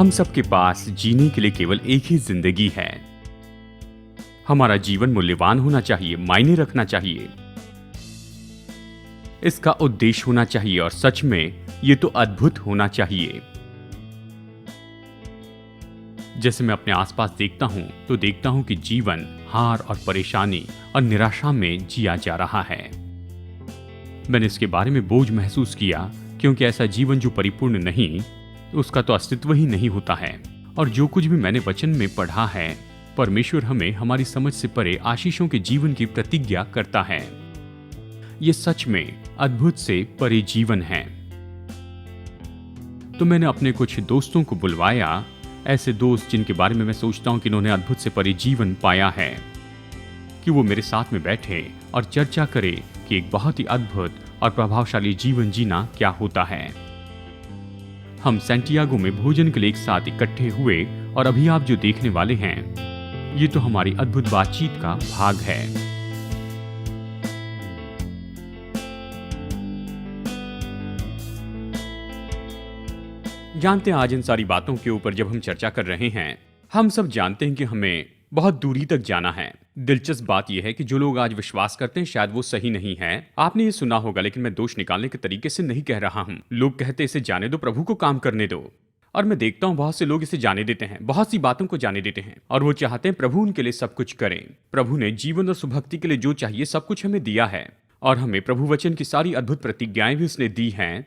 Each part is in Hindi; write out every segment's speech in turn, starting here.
हम सबके पास जीने के लिए केवल एक ही जिंदगी है। हमारा जीवन मूल्यवान होना चाहिए, मायने रखना चाहिए, इसका उद्देश्य होना चाहिए और सच में ये तो अद्भुत होना चाहिए। जैसे मैं अपने आसपास देखता हूं तो देखता हूं कि जीवन हार और परेशानी और निराशा में जिया जा रहा है। मैंने इसके बारे में बोझ महसूस किया, क्योंकि ऐसा जीवन जो परिपूर्ण नहीं, उसका तो अस्तित्व ही नहीं होता है। और जो कुछ भी मैंने वचन में पढ़ा है, परमेश्वर हमें हमारी समझ से परे आशीषों के जीवन की प्रतिज्ञा करता है। ये सच में अद्भुत से परे जीवन है। तो मैंने अपने कुछ दोस्तों को बुलवाया, ऐसे दोस्त जिनके बारे में मैं सोचता हूं कि इन्होंने अद्भुत से परे जीवन पाया है, कि वो मेरे साथ में बैठे और चर्चा करें कि एक बहुत ही अद्भुत और प्रभावशाली जीवन जीना क्या होता है। हम सैंटियागो में भोजन के लिए एक साथ इकट्ठे हुए और अभी आप जो देखने वाले हैं, ये तो हमारी अद्भुत बातचीत का भाग है। जानते हैं, आज इन सारी बातों के ऊपर जब हम चर्चा कर रहे हैं, हम सब जानते हैं कि हमें बहुत दूरी तक जाना है। दिलचस्प बात यह है कि जो लोग आज विश्वास करते हैं शायद वो सही नहीं है। आपने ये सुना होगा, लेकिन मैं दोष निकालने के तरीके से नहीं कह रहा हूं। लोग कहते इसे जाने दो, प्रभु को काम करने दो। और मैं देखता हूं बहुत से लोग इसे जाने देते हैं, बहुत सी बातों को जाने देते हैं, और वो चाहते हैं प्रभु उनके लिए सब कुछ करें। प्रभु ने जीवन और सुभक्ति के लिए जो चाहिए सब कुछ हमें दिया है, और हमें प्रभु वचन की सारी अद्भुत प्रतिज्ञाएं भी उसने दी हैं।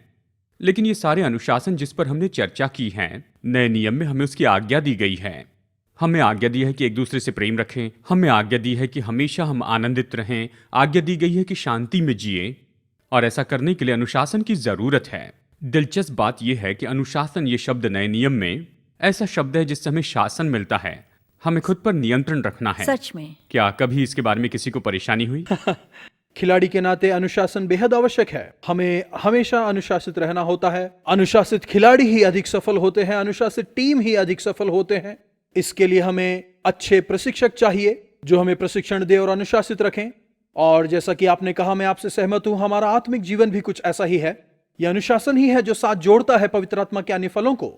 लेकिन ये सारे अनुशासन जिस पर हमने चर्चा की है, नए नियम में हमें उसकी आज्ञा दी गई है। हमें आज्ञा दी है कि एक दूसरे से प्रेम रखें, हमें आज्ञा दी है कि हमेशा हम आनंदित रहें, आज्ञा दी गई है कि शांति में जिए, और ऐसा करने के लिए अनुशासन की जरूरत है। दिलचस्प बात यह है कि अनुशासन ये शब्द नए नियम में ऐसा शब्द है जिससे हमें शासन मिलता है, हमें खुद पर नियंत्रण रखना है। सच में क्या कभी इसके बारे में किसी को परेशानी हुई? खिलाड़ी के नाते अनुशासन बेहद आवश्यक है। हमें हमेशा अनुशासित रहना होता है। अनुशासित खिलाड़ी ही अधिक सफल होते हैं, अनुशासित टीम ही अधिक सफल होते हैं। इसके लिए हमें अच्छे प्रशिक्षक चाहिए जो हमें प्रशिक्षण दे और अनुशासित रखें। और जैसा कि आपने कहा, मैं आपसे सहमत हूं, हमारा आत्मिक जीवन भी कुछ ऐसा ही है। यह अनुशासन ही है जो साथ जोड़ता है पवित्र आत्मा के अन्य फलों को।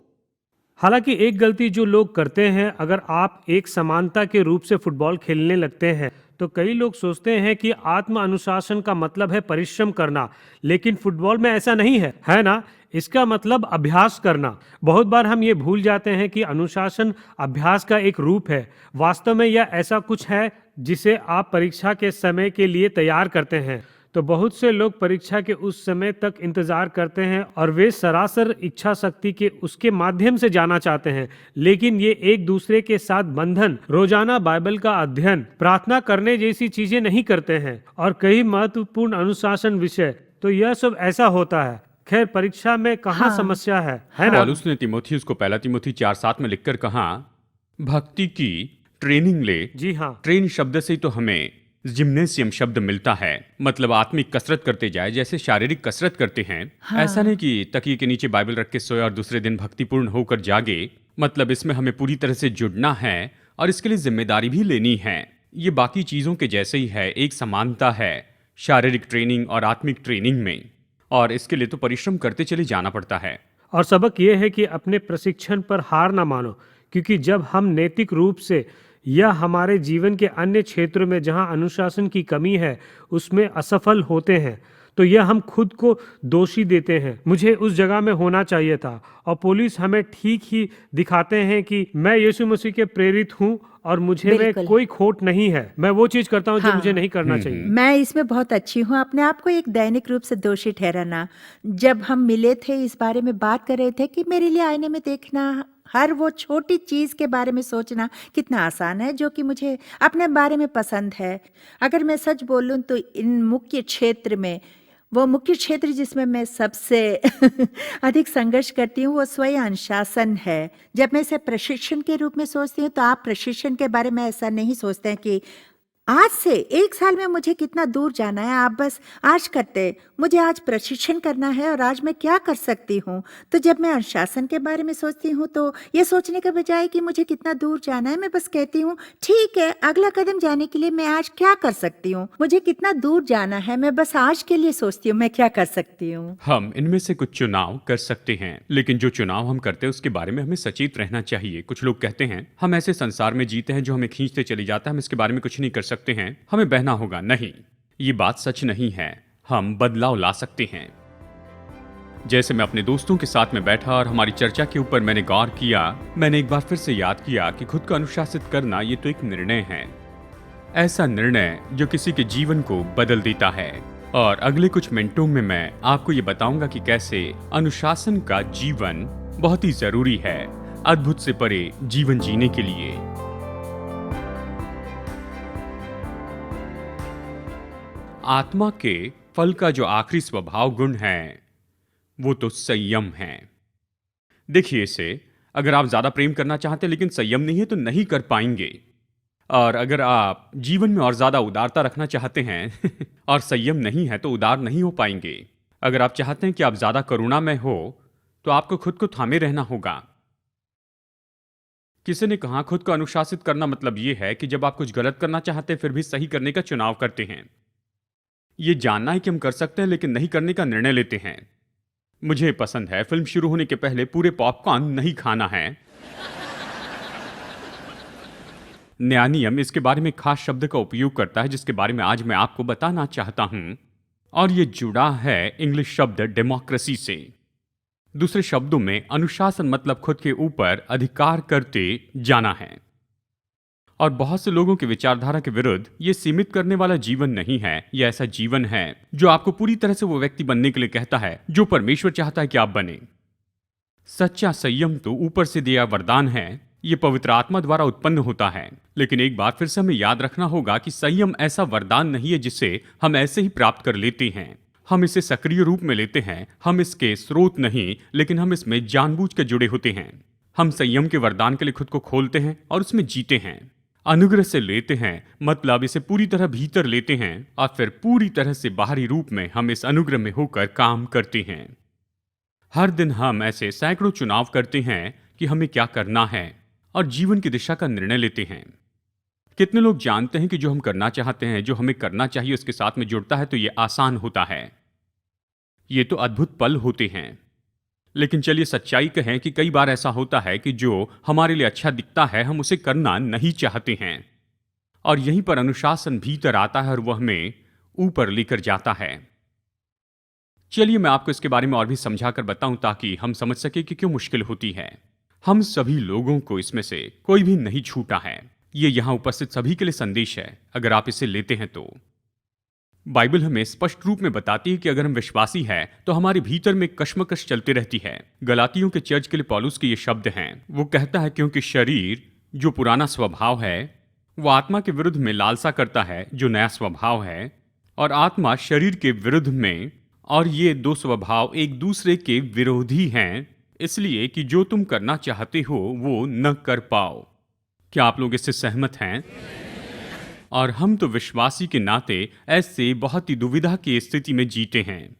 हालांकि एक गलती जो लोग करते हैं, अगर आप एक समानता के रूप से फुटबॉल खेलने लगते हैं तो कई लोग सोचते हैं कि आत्म अनुशासन का मतलब है परिश्रम करना, लेकिन फुटबॉल में ऐसा नहीं है, है ना? इसका मतलब अभ्यास करना। बहुत बार हम ये भूल जाते हैं कि अनुशासन अभ्यास का एक रूप है। वास्तव में यह ऐसा कुछ है जिसे आप परीक्षा के समय के लिए तैयार करते हैं। तो बहुत से लोग परीक्षा के उस समय तक इंतजार करते हैं और वे सरासर इच्छा शक्ति के उसके माध्यम से जाना चाहते हैं, लेकिन ये एक दूसरे के साथ बंधन, रोजाना बाइबल का अध्ययन, प्रार्थना करने जैसी चीजें नहीं करते हैं, और कई महत्वपूर्ण अनुशासन विषय। तो यह सब ऐसा होता है। खैर, परीक्षा में कहाँ समस्या है ना? पौलुस ने तीमुथियुस को पहला तीमुथी 4:7 में लिखकर कहा, भक्ति की ट्रेनिंग ले। जी हाँ, ट्रेन शब्द से तो हमें जिम्नेशियम शब्द मिलता है, मतलब आत्मिक कसरत करते जाए, जैसे शारीरिक कसरत करते हैं। ऐसा नहीं कि तकिए के नीचे बाइबल रख के सोए और दूसरे दिन भक्तिपूर्ण होकर जागे। मतलब इसमें हमें पूरी तरह से जुड़ना है और इसके लिए जिम्मेदारी भी लेनी है। ये बाकी चीजों के जैसे ही है, एक समानता है शारीरिक ट्रेनिंग और आत्मिक ट्रेनिंग में, और इसके लिए तो परिश्रम करते चले जाना पड़ता है। और सबक यह है कि अपने प्रशिक्षण पर हार ना मानो, क्योंकि जब हम नैतिक रूप से या हमारे जीवन के अन्य क्षेत्रों में जहां अनुशासन की कमी है उसमें असफल होते हैं, तो यह हम खुद को दोषी देते हैं। मुझे उस जगह में होना चाहिए था। और पुलिस हमें ठीक ही दिखाते हैं कि मैं यीशु मसीह के प्रेरित हूँ और मुझे में कोई खोट नहीं है, मैं वो चीज करता हूँ जो मुझे नहीं करना चाहिए। मैं इसमें बहुत अच्छी हूँ। अपने आप को एक दैनिक रूप से दोषी ठहराना। जब हम मिले थे, इस बारे में बात कर रहे थे कि मेरे लिए आईने में देखना, हर वो छोटी चीज के बारे में सोचना कितना आसान है जो कि मुझे अपने बारे में पसंद है। अगर मैं सच बोलूं तो इन मुख्य क्षेत्र में, वो मुख्य क्षेत्र जिसमें मैं सबसे अधिक संघर्ष करती हूँ वो स्वयं अनुशासन है। जब मैं इसे प्रशिक्षण के रूप में सोचती हूँ तो आप प्रशिक्षण के बारे में ऐसा नहीं सोचते हैं कि आज से 1 साल में मुझे कितना दूर जाना है, आप बस आज करते। मुझे आज प्रशिक्षण करना है और आज मैं क्या कर सकती हूँ? तो जब मैं अनुशासन के बारे में सोचती हूँ, तो ये सोचने के बजाय कि मुझे कितना दूर जाना है, मैं बस कहती हूँ, ठीक है, अगला कदम जाने के लिए मैं आज क्या कर सकती हूँ? मुझे कितना दूर जाना है, मैं बस आज के लिए सोचती हूँ, मैं क्या कर सकती हूँ? हम इनमें से कुछ चुनाव कर सकते हैं, लेकिन जो चुनाव हम करते हैं उसके बारे में हमें सचेत रहना चाहिए। कुछ लोग कहते हैं हम ऐसे संसार में जीते हैं जो हमें खींचते चली जाता है, हम इसके बारे में कुछ नहीं कर सकते हैं, हमें बहना होगा। नहीं, ये बात सच नहीं है। हम बदलाव ला सकते हैं। जैसे मैं अपने दोस्तों के साथ में बैठा और हमारी चर्चा के ऊपर मैंने गौर किया, मैंने एक बार फिर से याद किया कि खुद को अनुशासित करना ये तो एक निर्णय है, ऐसा निर्णय जो किसी के जीवन को बदल देता है। और अगले कुछ मिनटों में मैं आपको ये बताऊंगा कि कैसे अनुशासन का जीवन बहुत ही जरूरी है अद्भुत से परे जीवन जीने के लिए। आत्मा के फल का जो आखिरी स्वभाव गुण है वो तो संयम है। देखिए इसे, अगर आप ज्यादा प्रेम करना चाहते हैं लेकिन संयम नहीं है तो नहीं कर पाएंगे। और अगर आप जीवन में और ज्यादा उदारता रखना चाहते हैं और संयम नहीं है तो उदार नहीं हो पाएंगे। अगर आप चाहते हैं कि आप ज्यादा करुणामय हो तो आपको खुद को थामे रहना होगा। किसी ने कहा खुद को अनुशासित करना मतलब यह है कि जब आप कुछ गलत करना चाहते हैं फिर भी सही करने का चुनाव करते हैं। ये जानना है कि हम कर सकते हैं लेकिन नहीं करने का निर्णय लेते हैं। मुझे पसंद है फिल्म शुरू होने के पहले पूरे पॉपकॉर्न नहीं खाना है। नया नियम इसके बारे में खास शब्द का उपयोग करता है जिसके बारे में आज मैं आपको बताना चाहता हूं, और ये जुड़ा है इंग्लिश शब्द डेमोक्रेसी से। दूसरे शब्दों में अनुशासन मतलब खुद के ऊपर अधिकार करते जाना है। और बहुत से लोगों की विचारधारा के विरुद्ध ये सीमित करने वाला जीवन नहीं है, यह ऐसा जीवन है जो आपको पूरी तरह से वो व्यक्ति बनने के लिए कहता है जो परमेश्वर चाहता है कि आप बने। सच्चा संयम तो ऊपर से दिया वरदान है, ये पवित्र आत्मा द्वारा उत्पन्न होता है। लेकिन एक बार फिर से हमें याद रखना होगा कि संयम ऐसा वरदान नहीं है जिसे हम ऐसे ही प्राप्त कर लेते हैं। हम इसे सक्रिय रूप में लेते हैं, हम इसके स्रोत नहीं, लेकिन हम इसमें जानबूझ कर जुड़े होते हैं। हम संयम के वरदान के लिए खुद को खोलते हैं और उसमें जीते हैं। अनुग्रह से लेते हैं मतलब इसे पूरी तरह भीतर लेते हैं और फिर पूरी तरह से बाहरी रूप में हम इस अनुग्रह में होकर काम करते हैं। हर दिन हम ऐसे सैकड़ों चुनाव करते हैं कि हमें क्या करना है और जीवन की दिशा का निर्णय लेते हैं। कितने लोग जानते हैं कि जो हम करना चाहते हैं, जो हमें करना चाहिए उसके साथ में जुड़ता है तो ये आसान होता है, ये तो अद्भुत पल होते हैं। लेकिन चलिए सच्चाई कहें कि कई बार ऐसा होता है कि जो हमारे लिए अच्छा दिखता है हम उसे करना नहीं चाहते हैं, और यहीं पर अनुशासन भीतर आता है और वह हमें ऊपर लेकर जाता है। चलिए मैं आपको इसके बारे में और भी समझाकर बताऊं ताकि हम समझ सके कि क्यों मुश्किल होती है। हम सभी लोगों को इसमें से कोई भी नहीं छूटा है। ये यहां उपस्थित सभी के लिए संदेश है अगर आप इसे लेते हैं तो। बाइबल हमें स्पष्ट रूप में बताती है कि अगर हम विश्वासी हैं तो हमारे भीतर में कश्मकश चलती रहती है। गलातियों के चर्च के लिए पौलुस के ये शब्द हैं। वो कहता है क्योंकि शरीर जो पुराना स्वभाव है वो आत्मा के विरुद्ध में लालसा करता है जो नया स्वभाव है, और आत्मा शरीर के विरुद्ध में, और ये दो स्वभाव एक दूसरे के विरोधी हैं, इसलिए कि जो तुम करना चाहते हो वो न कर पाओ। क्या आप लोग इससे सहमत हैं? और हम तो विश्वासी के नाते ऐसे बहुत ही दुविधा की स्थिति में जीते हैं,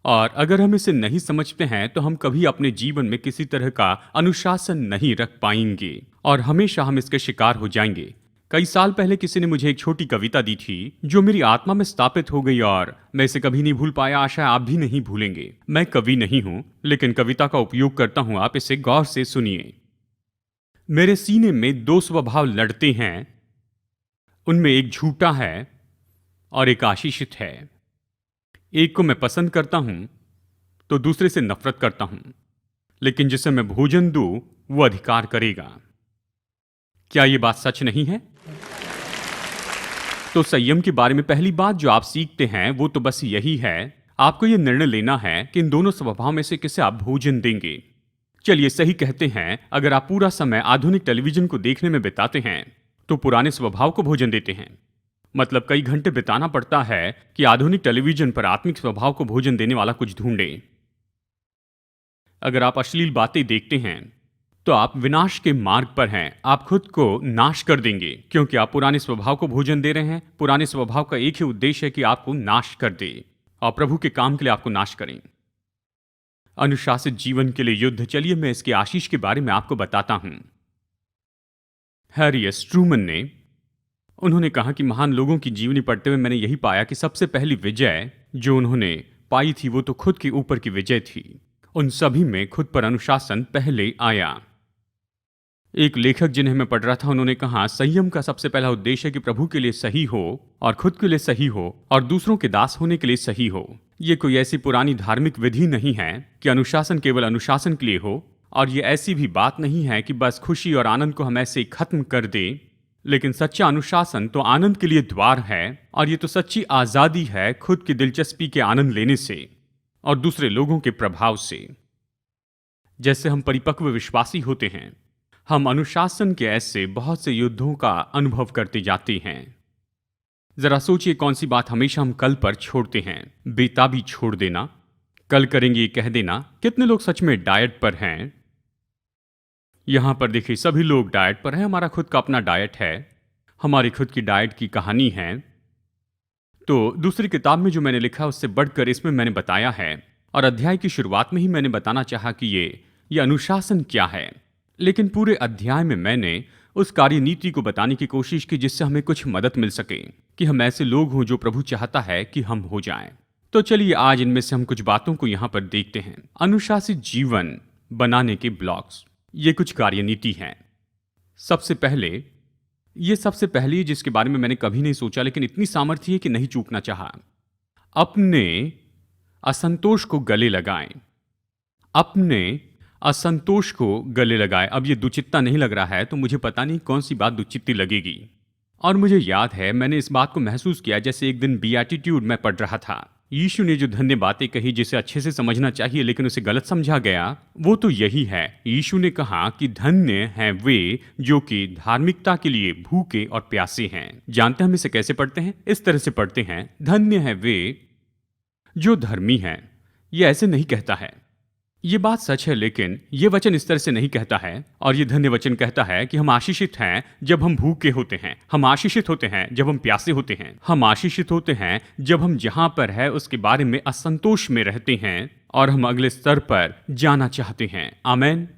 और अगर हम इसे नहीं समझते हैं तो हम कभी अपने जीवन में किसी तरह का अनुशासन नहीं रख पाएंगे और हमेशा हम इसके शिकार हो जाएंगे। कई साल पहले किसी ने मुझे एक छोटी कविता दी थी जो मेरी आत्मा में स्थापित हो गई और मैं इसे कभी नहीं भूल पाया। आशा आप भी नहीं भूलेंगे। मैं कवि नहीं हूं लेकिन कविता का उपयोग करता हूं, आप इसे गौर से सुनिए। मेरे सीने में दो स्वभाव लड़ते हैं, उनमें एक झूठा है और एक आशीषित है। एक को मैं पसंद करता हूं तो दूसरे से नफरत करता हूं, लेकिन जिसे मैं भोजन दूं वो अधिकार करेगा। क्या ये बात सच नहीं है? तो संयम के बारे में पहली बात जो आप सीखते हैं वो तो बस यही है, आपको ये निर्णय लेना है कि इन दोनों स्वभाव में से किसे आप भोजन देंगे। चलिए सही कहते हैं, अगर आप पूरा समय आधुनिक टेलीविजन को देखने में बिताते हैं तो पुराने स्वभाव को भोजन देते हैं। मतलब कई घंटे बिताना पड़ता है कि आधुनिक टेलीविजन पर आत्मिक स्वभाव को भोजन देने वाला कुछ ढूंढें। अगर आप अश्लील बातें देखते हैं तो आप विनाश के मार्ग पर हैं। आप खुद को नाश कर देंगे क्योंकि आप पुराने स्वभाव को भोजन दे रहे हैं। पुराने स्वभाव का एक ही उद्देश्य है कि आपको नाश कर दे और प्रभु के काम के लिए आपको नाश करें। अनुशासित जीवन के लिए युद्ध। चलिए मैं इसकी आशीष के बारे में आपको बताता हूं। हैरी एस ट्रूमन ने उन्होंने कहा कि महान लोगों की जीवनी पढ़ते हुए मैंने यही पाया कि सबसे पहली विजय जो उन्होंने पाई थी वो तो खुद के ऊपर की विजय थी। उन सभी में खुद पर अनुशासन पहले आया। एक लेखक जिन्हें मैं पढ़ रहा था उन्होंने कहा, संयम का सबसे पहला उद्देश्य है कि प्रभु के लिए सही हो और खुद के लिए सही हो और दूसरों के दास होने के लिए सही हो। ये कोई ऐसी पुरानी धार्मिक विधि नहीं है कि अनुशासन केवल अनुशासन के लिए हो, और ये ऐसी भी बात नहीं है कि बस खुशी और आनंद को हम ऐसे ही खत्म कर दें। लेकिन सच्चा अनुशासन तो आनंद के लिए द्वार है, और ये तो सच्ची आजादी है खुद की दिलचस्पी के आनंद लेने से और दूसरे लोगों के प्रभाव से। जैसे हम परिपक्व विश्वासी होते हैं, हम अनुशासन के ऐसे बहुत से युद्धों का अनुभव करते जाते हैं। जरा सोचिए कौन सी बात हमेशा हम कल पर छोड़ते हैं। बेताबी छोड़ देना, कल करेंगे ये कह देना। कितने लोग सच में डाइट पर हैं? यहां पर देखिए सभी लोग डाइट पर हैं। हमारा खुद का अपना डाइट है, हमारी खुद की डाइट की कहानी है। तो दूसरी किताब में जो मैंने लिखा उससे बढ़कर इसमें मैंने बताया है, और अध्याय की शुरुआत में ही मैंने बताना चाहा कि ये अनुशासन क्या है। लेकिन पूरे अध्याय में मैंने उस कार्यनीति को बताने की कोशिश की जिससे हमें कुछ मदद मिल सके कि हम ऐसे लोग हों जो प्रभु चाहता है कि हम हो जाएं। तो चलिए आज इनमें से हम कुछ बातों को यहां पर देखते हैं। अनुशासित जीवन बनाने के ब्लॉक्स, ये कुछ कार्यनीति हैं। सबसे पहले जिसके बारे में मैंने कभी नहीं सोचा लेकिन इतनी सामर्थ्य है कि नहीं चूकना चाहा, अपने असंतोष को गले लगाएं। अपने असंतोष को गले लगाएं। अब ये दुचित्ता नहीं लग रहा है तो मुझे पता नहीं कौन सी बात दुचित्ती लगेगी। और मुझे याद है मैंने इस बात को महसूस किया जैसे एक दिन बीएटिट्यूड में पढ़ रहा था। यीशु ने जो धन्य बातें कही जिसे अच्छे से समझना चाहिए लेकिन उसे गलत समझा गया, वो तो यही है। यीशु ने कहा कि धन्य हैं वे जो कि धार्मिकता के लिए भूखे और प्यासे हैं। जानते हैं हम इसे कैसे पढ़ते हैं? इस तरह से पढ़ते हैं, धन्य हैं वे जो धर्मी हैं। ये ऐसे नहीं कहता है, ये बात सच है, लेकिन ये वचन इस तरह से नहीं कहता है। और ये धन्य वचन कहता है कि हम आशीषित हैं जब हम भूखे होते हैं, हम आशीषित होते हैं जब हम प्यासे होते हैं, हम आशीषित होते हैं जब हम जहां पर है उसके बारे में असंतोष में रहते हैं और हम अगले स्तर पर जाना चाहते हैं। आमीन।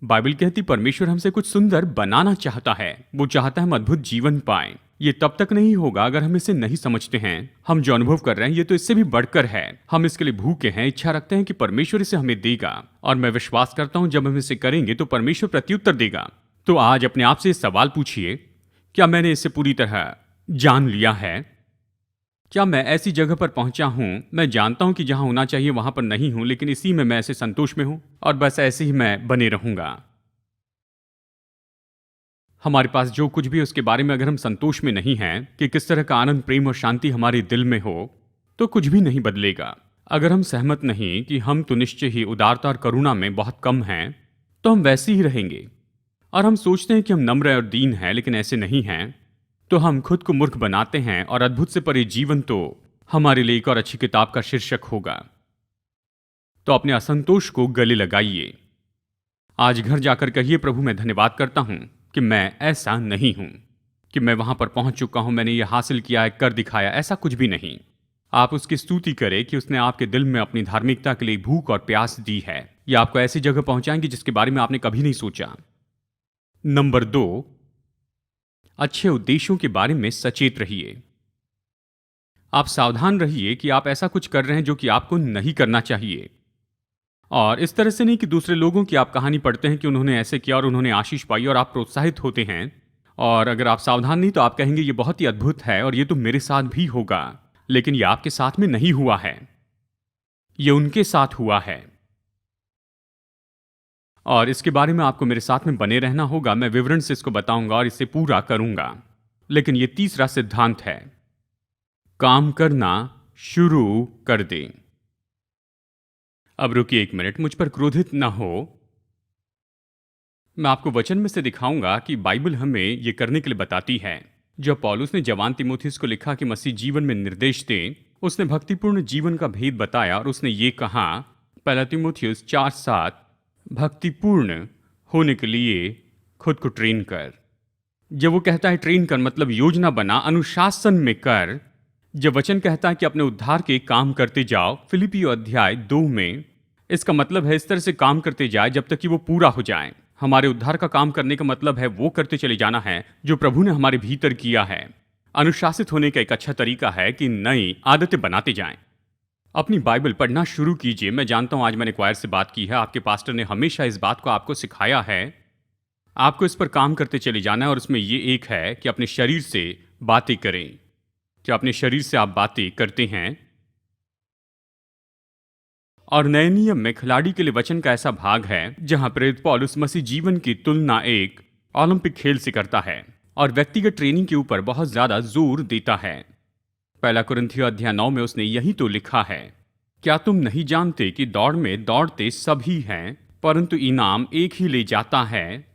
बाइबल कहती परमेश्वर हमसे कुछ सुंदर बनाना चाहता है। वो चाहता है हम अद्भुत जीवन पाएं। ये तब तक नहीं होगा अगर हम इसे नहीं समझते हैं। हम जो अनुभव कर रहे हैं ये तो इससे भी बढ़कर है। हम इसके लिए भूखे हैं, इच्छा रखते हैं कि परमेश्वर इसे हमें देगा, और मैं विश्वास करता हूं जब हम इसे करेंगे तो परमेश्वर प्रत्युत्तर देगा। तो आज अपने आप से इस सवाल पूछिए, क्या मैंने इसे पूरी तरह जान लिया है? क्या मैं ऐसी जगह पर पहुंचा हूं, मैं जानता हूं कि जहां होना चाहिए वहां पर नहीं हूं, लेकिन इसी में मैं ऐसे संतोष में हूं और बस ऐसे ही मैं बने रहूंगा। हमारे पास जो कुछ भी उसके बारे में अगर हम संतोष में नहीं हैं कि किस तरह का आनंद, प्रेम और शांति हमारे दिल में हो, तो कुछ भी नहीं बदलेगा। अगर हम सहमत नहीं कि हम तो निश्चय ही उदारता और करुणा में बहुत कम हैं, तो हम वैसे ही रहेंगे। और हम सोचते हैं कि हम नम्र और दीन हैं, लेकिन ऐसे नहीं हैं, तो हम खुद को मूर्ख बनाते हैं। और अद्भुत से परे जीवन तो हमारे लिए एक और अच्छी किताब का शीर्षक होगा। तो अपने असंतोष को गले लगाइए। आज घर जाकर कहिए, प्रभु मैं धन्यवाद करता हूं कि मैं ऐसा नहीं हूं, कि मैं वहां पर पहुंच चुका हूं, मैंने ये हासिल किया है, कर दिखाया। ऐसा कुछ भी नहीं। आप उसकी स्तुति करें कि उसने आपके दिल में अपनी धार्मिकता के लिए भूख और प्यास दी है। या आपको ऐसी जगह पहुंचाएंगे जिसके बारे में आपने कभी नहीं सोचा। नंबर 2, अच्छे उद्देश्यों के बारे में सचेत रहिए। आप सावधान रहिए कि आप ऐसा कुछ कर रहे हैं जो कि आपको नहीं करना चाहिए। और इस तरह से नहीं कि दूसरे लोगों की आप कहानी पढ़ते हैं कि उन्होंने ऐसे किया और उन्होंने आशीष पाई और आप प्रोत्साहित होते हैं, और अगर आप सावधान नहीं तो आप कहेंगे ये बहुत ही अद्भुत है और ये तो मेरे साथ भी होगा। लेकिन ये आपके साथ में नहीं हुआ है, ये उनके साथ हुआ है, और इसके बारे में आपको मेरे साथ में बने रहना होगा। मैं विवरण से इसको बताऊंगा और इसे पूरा करूंगा। लेकिन ये तीसरा सिद्धांत है, काम करना शुरू कर दें। अब रुकिए 1 मिनट, मुझ पर क्रोधित ना हो। मैं आपको वचन में से दिखाऊंगा कि बाइबल हमें ये करने के लिए बताती है। जब पौलुस ने जवान तीमुथियुस को लिखा कि मसीह जीवन में निर्देश दे, उसने भक्तिपूर्ण जीवन का भेद बताया और उसने ये कहा, 1 तीमुथियुस 4:7, भक्तिपूर्ण होने के लिए खुद को ट्रेन कर। जब वो कहता है ट्रेन कर मतलब योजना बना, अनुशासन में कर। जब वचन कहता है कि अपने उद्धार के काम करते जाओ, फिलिपियो अध्याय 2 में, इसका मतलब है इस तरह से काम करते जाए जब तक कि वो पूरा हो जाए। हमारे उद्धार का काम करने का मतलब है वो करते चले जाना है जो प्रभु ने हमारे भीतर किया है। अनुशासित होने का एक अच्छा तरीका है कि नई आदतें बनाते जाएं। अपनी बाइबल पढ़ना शुरू कीजिए। मैं जानता हूं आज मैंने क्वायर से बात की है, आपके पास्टर ने हमेशा इस बात को आपको सिखाया है। आपको इस पर काम करते चले जाना है और उसमें ये एक है कि अपने शरीर से बातें करें। क्या अपने शरीर से आप बातें करते हैं? और नए नियम में खिलाड़ी के लिए वचन का ऐसा भाग है जहां प्रेरित पौलुस मसीह जीवन की तुलना एक ओलंपिक खेल से करता है और व्यक्तिगत ट्रेनिंग के ऊपर बहुत ज्यादा जोर देता है। पहला कुरिन्थियों अध्याय 9 में उसने यही तो लिखा है, क्या तुम नहीं जानते कि दौड़ में दौड़ते सभी हैं परंतु इनाम एक ही ले जाता है।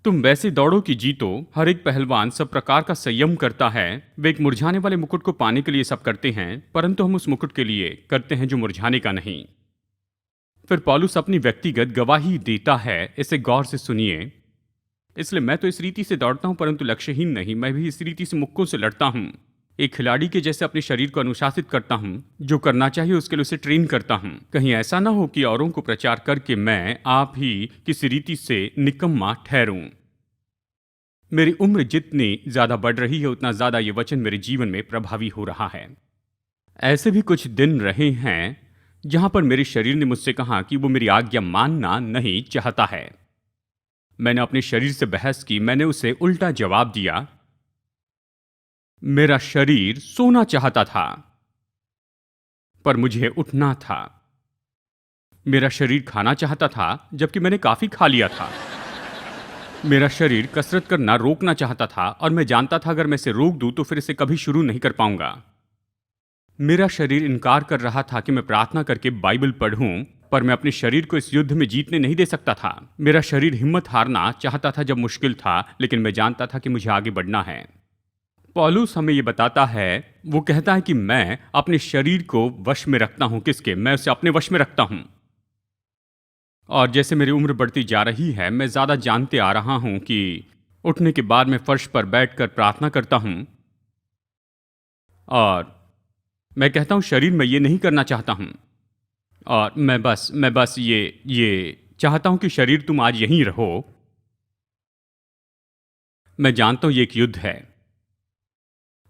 तुम वैसे दौड़ो कि जीतो। हर एक पहलवान सब प्रकार का संयम करता है। वे एक मुरझाने वाले मुकुट को पाने के लिए सब करते हैं, परंतु हम उस मुकुट के लिए करते हैं जो मुरझाने का नहीं। फिर पौलुस अपनी व्यक्तिगत गवाही देता है, इसे गौर से सुनिए। इसलिए मैं तो इस रीति से दौड़ता हूं परंतु लक्ष्यहीन नहीं, मैं भी इस रीति से मुक्कों से लड़ता हूं। एक खिलाड़ी के जैसे अपने शरीर को अनुशासित करता हूं, जो करना चाहिए उसके लिए उसे ट्रेन करता हूं। कहीं ऐसा ना हो कि औरों को प्रचार करके मैं आप ही किसी रीति से निकम्मा ठहरूं। मेरी उम्र जितनी ज्यादा बढ़ रही है उतना ज्यादा ये वचन मेरे जीवन में प्रभावी हो रहा है। ऐसे भी कुछ दिन रहे हैं जहां पर मेरे शरीर ने मुझसे कहा कि वो मेरी आज्ञा मानना नहीं चाहता है। मैंने अपने शरीर से बहस की, मैंने उसे उल्टा जवाब दिया। मेरा शरीर सोना चाहता था पर मुझे उठना था। मेरा शरीर खाना चाहता था जबकि मैंने काफी खा लिया था। मेरा शरीर कसरत करना रोकना चाहता था और मैं जानता था अगर मैं इसे रोक दूं तो फिर इसे कभी शुरू नहीं कर पाऊंगा। मेरा शरीर इनकार कर रहा था कि मैं प्रार्थना करके बाइबल पढ़ूं, पर मैं अपने शरीर को इस युद्ध में जीतने नहीं दे सकता था। मेरा शरीर हिम्मत हारना चाहता था जब मुश्किल था, लेकिन मैं जानता था कि मुझे आगे बढ़ना है। पौलुस हमें यह बताता है, वो कहता है कि मैं अपने शरीर को वश में रखता हूं। किसके? मैं उसे अपने वश में रखता हूं। और जैसे मेरी उम्र बढ़ती जा रही है, मैं ज्यादा जानते आ रहा हूं कि उठने के बाद मैं फर्श पर बैठकर प्रार्थना करता हूं और मैं कहता हूं शरीर में ये नहीं करना चाहता हूं और मैं बस ये चाहता हूं कि शरीर तुम आज यहीं रहो। मैं जानता हूं ये एक युद्ध है।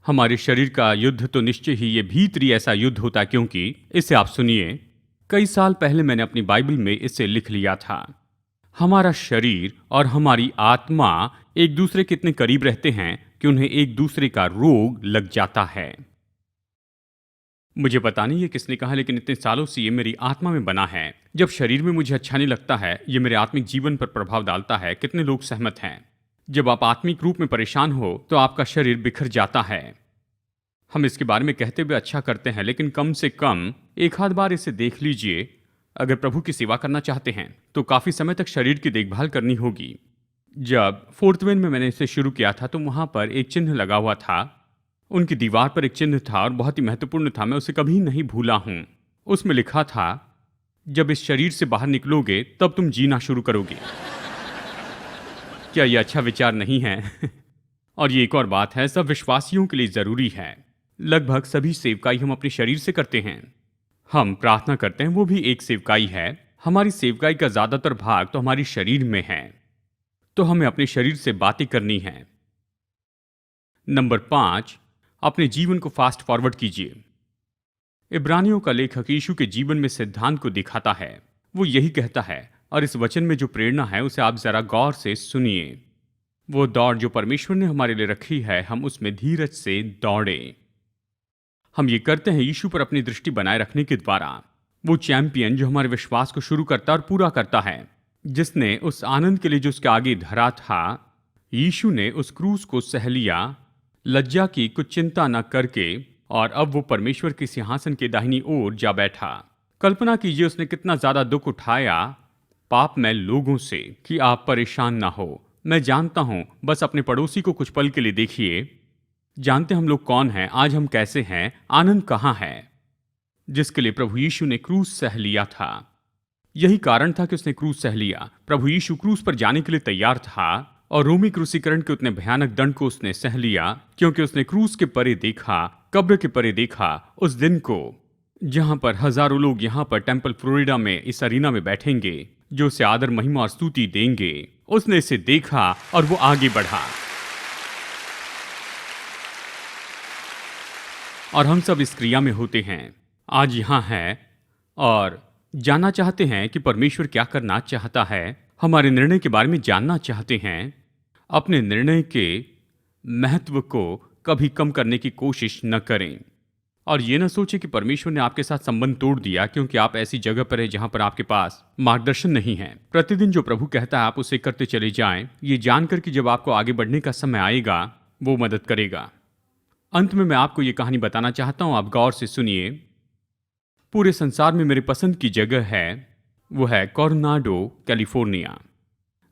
हमारे शरीर का युद्ध तो निश्चय ही ये भीतरी ऐसा युद्ध होता है, क्योंकि इसे आप सुनिए। कई साल पहले मैंने अपनी बाइबल में इसे लिख लिया था। हमारा शरीर और हमारी आत्मा एक दूसरे के इतने करीब रहते हैं कि उन्हें एक दूसरे का रोग लग जाता है। मुझे पता नहीं ये किसने कहा, लेकिन इतने सालों से ये मेरी आत्मा में बना है। जब शरीर में मुझे अच्छा नहीं लगता है, ये मेरे आत्मिक जीवन पर प्रभाव डालता है। कितने लोग सहमत हैं? जब आप आत्मिक रूप में परेशान हो तो आपका शरीर बिखर जाता है। हम इसके बारे में कहते हुए अच्छा करते हैं, लेकिन कम से कम एक आध बार इसे देख लीजिए। अगर प्रभु की सेवा करना चाहते हैं तो काफी समय तक शरीर की देखभाल करनी होगी। जब फोर्थ वेन में मैंने इसे शुरू किया था तो वहां पर एक चिन्ह लगा हुआ था। उनकी दीवार पर एक चिन्ह था और बहुत ही महत्वपूर्ण था। मैं उसे कभी नहीं भूला हूं। उसमें लिखा था, जब इस शरीर से बाहर निकलोगे तब तुम जीना शुरू करोगे। क्या यह अच्छा विचार नहीं है? और ये एक और बात है, सब विश्वासियों के लिए जरूरी है। लगभग सभी सेवकाई हम अपने शरीर से करते हैं। हम प्रार्थना करते हैं, वो भी एक सेवकाई है। हमारी सेवकाई का ज्यादातर भाग तो हमारी शरीर में है, तो हमें अपने शरीर से बातें करनी है। नंबर 5, अपने जीवन को फास्ट फॉरवर्ड कीजिए। इब्रानियों का लेखक यीशु के जीवन में सिद्धांत को दिखाता है। वो यही कहता है, और इस वचन में जो प्रेरणा है उसे आप जरा गौर से सुनिए। वो दौड़ जो परमेश्वर ने हमारे लिए रखी है, हम उसमें धीरज से दौड़े। हम ये करते हैं यीशु पर अपनी दृष्टि बनाए रखने के द्वारा। वो चैंपियन जो हमारे विश्वास को शुरू करता और पूरा करता है, जिसने उस आनंद के लिए जो उसके आगे धरा था, यीशु ने उस क्रूस को सह लिया, लज्जा की कुछ चिंता न करके, और अब वो परमेश्वर के सिंहासन के दाहिनी ओर जा बैठा। कल्पना कीजिए उसने कितना ज्यादा दुख उठाया पापमय लोगों से कि आप परेशान ना हो। मैं जानता हूं, बस अपने पड़ोसी को कुछ पल के लिए देखिए। जानते हम लोग कौन हैं, आज हम कैसे हैं, आनंद कहां है, जिसके लिए प्रभु यीशु ने क्रूस सह लिया था। यही कारण था कि उसने क्रूस सह लिया। प्रभु यीशु क्रूस पर जाने के लिए तैयार था और रोमी क्रूसीकरण के उतने भयानक दंड को उसने सह लिया, क्योंकि उसने क्रूस के परे देखा, कब्र के परे देखा उस दिन को जहां पर हजारों लोग यहां पर टेम्पल फ्लोरिडा में इस अरीना में बैठेंगे जो उसे आदर, महिमा और स्तुति देंगे। उसने इसे देखा और वो आगे बढ़ा। और हम सब इस क्रिया में होते हैं, आज यहां हैं और जानना चाहते हैं कि परमेश्वर क्या करना चाहता है। हमारे निर्णय के बारे में जानना चाहते हैं। अपने निर्णय के महत्व को कभी कम करने की कोशिश न करें और ये न सोचें कि परमेश्वर ने आपके साथ संबंध तोड़ दिया क्योंकि आप ऐसी जगह पर हैं जहां पर आपके पास मार्गदर्शन नहीं है। प्रतिदिन जो प्रभु कहता है आप उसे करते चले जाएं, ये जानकर कि जब आपको आगे बढ़ने का समय आएगा वो मदद करेगा। अंत में मैं आपको ये कहानी बताना चाहता हूं, आप गौर से सुनिए। पूरे संसार में मेरी पसंद की जगह है, वो है कोरोनाडो, कैलिफोर्निया।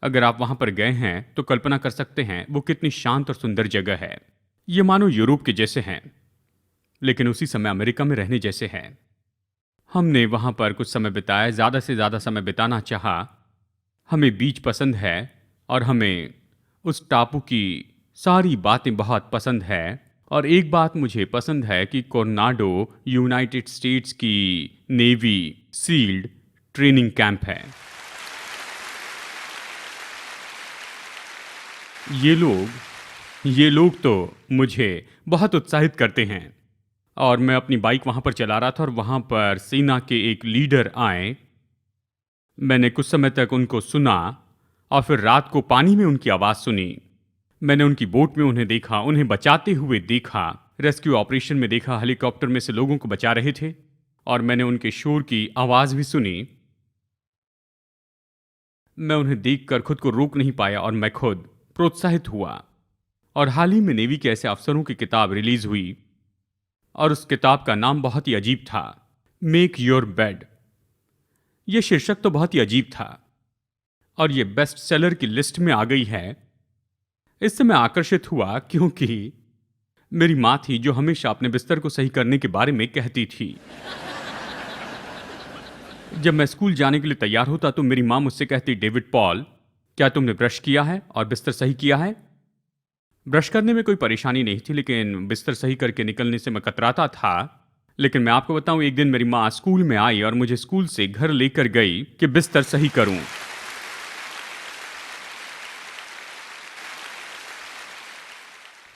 अगर आप वहां पर गए हैं तो कल्पना कर सकते हैं वो कितनी शांत और सुंदर जगह है। ये मानो यूरोप के जैसे हैं, लेकिन उसी समय अमेरिका में रहने जैसे है। हमने वहां पर कुछ समय बिताया, ज़्यादा से ज़्यादा समय बिताना चाहा। हमें बीच पसंद है और हमें उस टापू की सारी बातें बहुत पसंद है। और एक बात मुझे पसंद है कि कोरोनाडो यूनाइटेड स्टेट्स की नेवी सील्ड ट्रेनिंग कैंप है। ये लोग तो मुझे बहुत उत्साहित करते हैं। और मैं अपनी बाइक वहां पर चला रहा था और वहां पर सेना के एक लीडर आए। मैंने कुछ समय तक उनको सुना और फिर रात को पानी में उनकी आवाज़ सुनी। मैंने उनकी बोट में उन्हें देखा, उन्हें बचाते हुए देखा, रेस्क्यू ऑपरेशन में देखा, हेलीकॉप्टर में से लोगों को बचा रहे थे और मैंने उनके शोर की आवाज़ भी सुनी। मैं उन्हें देखकर खुद को रोक नहीं पाया और मैं खुद प्रोत्साहित हुआ। और हाल ही में नेवी के ऐसे अफसरों की किताब रिलीज हुई और उस किताब का नाम बहुत ही अजीब था, मेक योर बेड। यह शीर्षक तो बहुत ही अजीब था और यह बेस्ट सेलर की लिस्ट में आ गई है। इससे मैं आकर्षित हुआ क्योंकि मेरी मां थी जो हमेशा अपने बिस्तर को सही करने के बारे में कहती थी। जब मैं स्कूल जाने के लिए तैयार होता तो मेरी मां मुझसे कहती, डेविड पॉल, क्या तुमने ब्रश किया है और बिस्तर सही किया है? ब्रश करने में कोई परेशानी नहीं थी, लेकिन बिस्तर सही करके निकलने से मैं कतराता था। लेकिन मैं आपको बताऊं, एक दिन मेरी मां स्कूल में आई और मुझे स्कूल से घर लेकर गई कि बिस्तर सही करूं।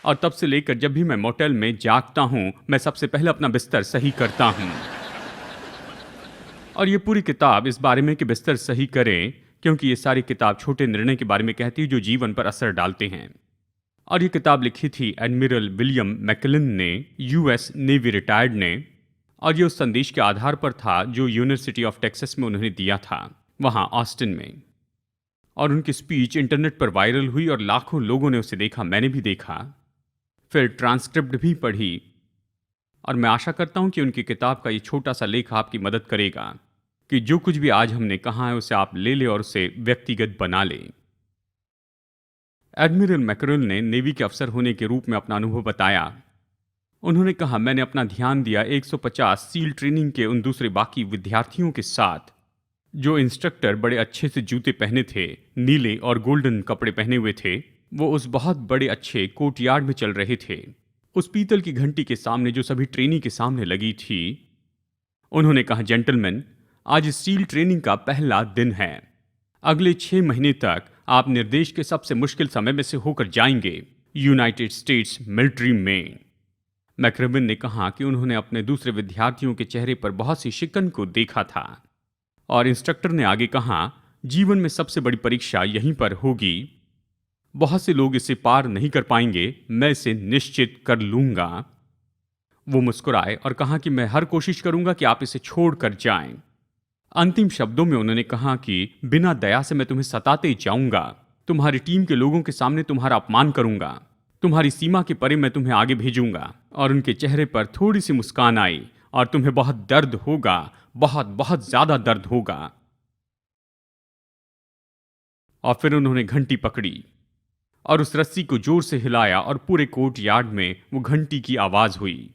और तब से लेकर जब भी मैं मोटेल में जागता हूं, मैं सबसे पहले अपना बिस्तर सही करता हूं। और ये पूरी किताब इस बारे में कि बिस्तर सही करें, क्योंकि ये सारी किताब छोटे निर्णय के बारे में कहती है जो जीवन पर असर डालते हैं। और ये किताब लिखी थी एडमिरल विलियम मैकलिन ने, यूएस नेवी रिटायर्ड ने। और ये उस संदेश के आधार पर था जो यूनिवर्सिटी ऑफ टेक्सास में उन्होंने दिया था, वहाँ ऑस्टिन में। और उनकी स्पीच इंटरनेट पर वायरल हुई और लाखों लोगों ने उसे देखा, मैंने भी देखा, फिर ट्रांसक्रिप्ट भी पढ़ी। और मैं आशा करता हूँ कि उनकी किताब का ये छोटा सा लेख आपकी मदद करेगा कि जो कुछ भी आज हमने कहा है उसे आप ले लें और उसे व्यक्तिगत बना लें। एडमिरल मैकरल ने नेवी के अफसर होने के रूप में अपना अनुभव बताया। उन्होंने कहा, मैंने अपना ध्यान दिया 150 सील ट्रेनिंग के उन दूसरे बाकी विद्यार्थियों के साथ जो इंस्ट्रक्टर बड़े अच्छे से जूते पहने थे, नीले और गोल्डन कपड़े पहने हुए थे। वो उस बहुत बड़े अच्छे कोर्टयार्ड में चल रहे थे, उस पीतल की घंटी के सामने जो सभी ट्रेनी के सामने लगी थी। उन्होंने कहा, जेंटलमैन, आज सील ट्रेनिंग का पहला दिन है। अगले 6 महीने तक आप निर्देश के सबसे मुश्किल समय में से होकर जाएंगे, यूनाइटेड स्टेट्स मिलिट्री में। मैक्रबिन ने कहा कि उन्होंने अपने दूसरे विद्यार्थियों के चेहरे पर बहुत सी शिकन को देखा था। और इंस्ट्रक्टर ने आगे कहा, जीवन में सबसे बड़ी परीक्षा यहीं पर होगी। बहुत से लोग इसे पार नहीं कर पाएंगे, मैं इसे निश्चित कर लूंगा। वो मुस्कुराए और कहा कि मैं हर कोशिश करूंगा कि आप इसे छोड़ कर जाएं। अंतिम शब्दों में उन्होंने कहा कि बिना दया से मैं तुम्हें सताते जाऊंगा, तुम्हारी टीम के लोगों के सामने तुम्हारा अपमान करूंगा, तुम्हारी सीमा के परे मैं तुम्हें आगे भेजूंगा। और उनके चेहरे पर थोड़ी सी मुस्कान आई, और तुम्हें बहुत दर्द होगा, बहुत बहुत ज्यादा दर्द होगा। और फिर उन्होंने घंटी पकड़ी और उस रस्सी को जोर से हिलाया और पूरे कोर्ट यार्ड में वो घंटी की आवाज हुई।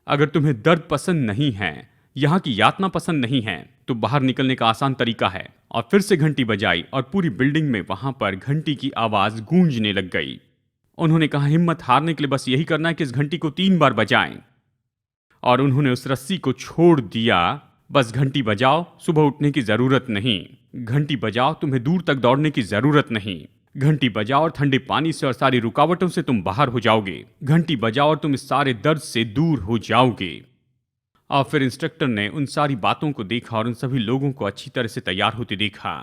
अगर तुम्हें दर्द पसंद नहीं है यहाँ की यातना पसंद नहीं है तो बाहर निकलने का आसान तरीका है। और फिर से घंटी बजाई और पूरी बिल्डिंग में वहां पर घंटी की आवाज गूंजने लग गई। उन्होंने कहा, हिम्मत हारने के लिए बस यही करना है कि इस घंटी को 3 बार बजाएं। और उन्होंने उस रस्सी को छोड़ दिया। बस घंटी बजाओ, सुबह उठने की जरूरत नहीं। घंटी बजाओ, तुम्हें दूर तक दौड़ने की जरूरत नहीं। घंटी बजाओ और ठंडे पानी से और सारी रुकावटों से तुम बाहर हो जाओगे। घंटी बजाओ और तुम इस सारे दर्द से दूर हो जाओगे। और फिर इंस्ट्रक्टर ने उन सारी बातों को देखा और उन सभी लोगों को अच्छी तरह से तैयार होते देखा।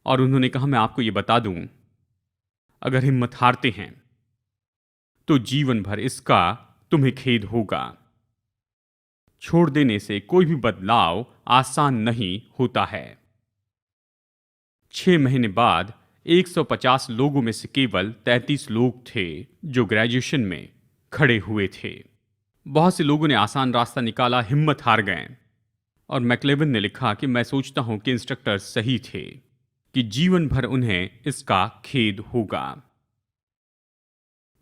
और उन्होंने कहा, मैं आपको यह बता दूं, अगर हिम्मत हारते हैं तो जीवन भर इसका तुम्हें खेद होगा। छोड़ देने से कोई भी बदलाव आसान नहीं होता है। 6 महीने बाद 150 लोगों में से केवल 33 लोग थे जो ग्रेजुएशन में खड़े हुए थे। बहुत से लोगों ने आसान रास्ता निकाला, हिम्मत हार गए। और मैक्लेवन ने लिखा कि मैं सोचता हूं कि इंस्ट्रक्टर सही थे कि जीवन भर उन्हें इसका खेद होगा।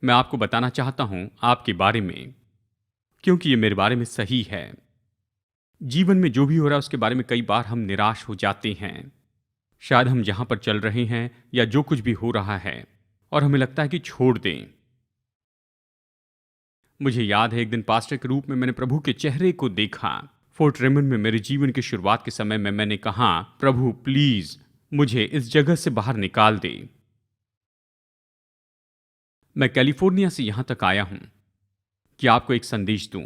मैं आपको बताना चाहता हूं आपके बारे में, क्योंकि ये मेरे बारे में सही है। जीवन में जो भी हो रहा है उसके बारे में कई बार हम निराश हो जाते हैं। शायद हम जहां पर चल रहे हैं या जो कुछ भी हो रहा है और हमें लगता है कि छोड़ दें। मुझे याद है एक दिन पास्टर के रूप में मैंने प्रभु के चेहरे को देखा। फोर्ट रेमंड में मेरे जीवन की शुरुआत के समय में मैंने कहा, प्रभु प्लीज मुझे इस जगह से बाहर निकाल दे। मैं कैलिफोर्निया से यहां तक आया हूं कि आपको एक संदेश दूं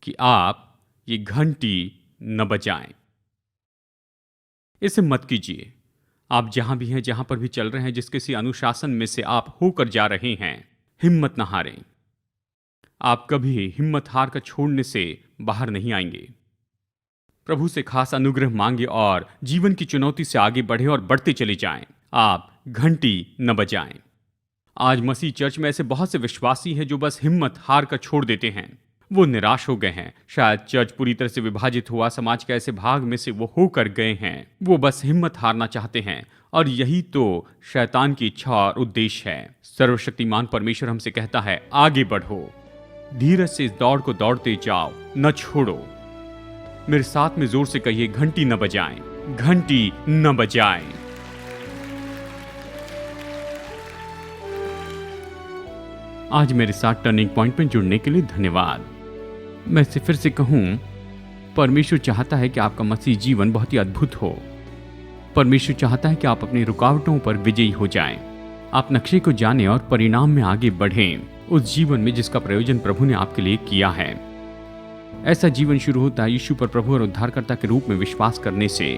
कि आप ये घंटी न बजाएं। इसे मत कीजिए। आप जहां भी हैं, जहां पर भी चल रहे हैं, जिस किसी अनुशासन में से आप होकर जा रहे हैं, हिम्मत न हारें। आप कभी हिम्मत हार कर छोड़ने से बाहर नहीं आएंगे। प्रभु से खास अनुग्रह मांगे और जीवन की चुनौती से आगे बढ़े और बढ़ते चले जाएं। आप घंटी न बजाएं। आज मसीह चर्च में ऐसे बहुत से विश्वासी हैं जो बस हिम्मत हार कर छोड़ देते हैं। वो निराश हो गए हैं। शायद चर्च पूरी तरह से विभाजित हुआ, समाज के ऐसे भाग में से वो होकर गए हैं। वो बस हिम्मत हारना चाहते हैं और यही तो शैतान की इच्छा और उद्देश्य है। सर्वशक्तिमान परमेश्वर हमसे कहता है, आगे बढ़ो, धीरज से इस दौड़ को दौड़ते जाओ, न छोड़ो। मेरे साथ में जोर से कहिए, घंटी न बजाएं, घंटी न बजाएं। आज मेरे साथ टर्निंग पॉइंट में जुड़ने के लिए धन्यवाद। मैं इसे फिर से कहूं, परमेश्वर चाहता है कि आपका मसीह जीवन बहुत ही अद्भुत हो। परमेश्वर चाहता है कि आप अपनी रुकावटों पर विजयी हो जाएं। आप नक्शे को जानें और परिणाम में आगे बढ़ें, उस जीवन में जिसका प्रयोजन प्रभु ने आपके लिए किया है। ऐसा जीवन शुरू होता है यीशु पर प्रभु और उद्धारकर्ता के रूप में विश्वास करने से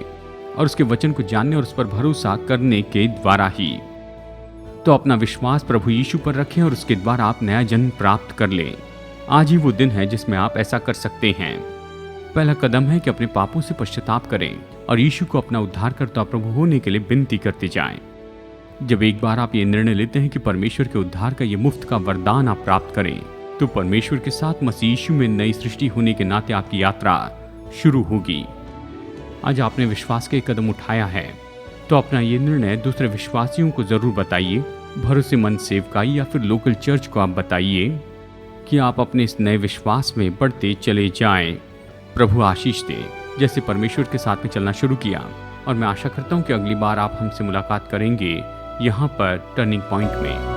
और उसके वचन को जानने और उस पर भरोसा करने के द्वारा ही। तो अपना विश्वास प्रभु यीशु पर रखें और उसके द्वारा आप नया जन्म प्राप्त कर लें। आज ही वो दिन है जिसमें आप ऐसा कर सकते हैं। पहला कदम है कि अपने पापों से पश्चाताप करें और यीशु को अपना उद्धारकर्ता प्रभु होने के लिए विनती करते जाएं। जब एक बार आप ये निर्णय लेते हैं कि परमेश्वर के उद्धार का ये मुफ्त का वरदान आप प्राप्त करें, तो परमेश्वर के साथ मसीह यीशु में नई सृष्टि होने के नाते आपकी यात्रा शुरू होगी। आज आपने विश्वास के कदम उठाया है तो अपना ये निर्णय दूसरे विश्वासियों को जरूर बताइए। भरोसेमंद सेवकाई या फिर लोकल चर्च को आप बताइए कि आप अपने इस नए विश्वास में बढ़ते चले जाएं। प्रभु आशीष दे जैसे परमेश्वर के साथ में चलना शुरू किया। और मैं आशा करता हूं कि अगली बार आप हमसे मुलाकात करेंगे यहाँ पर टर्निंग पॉइंट में।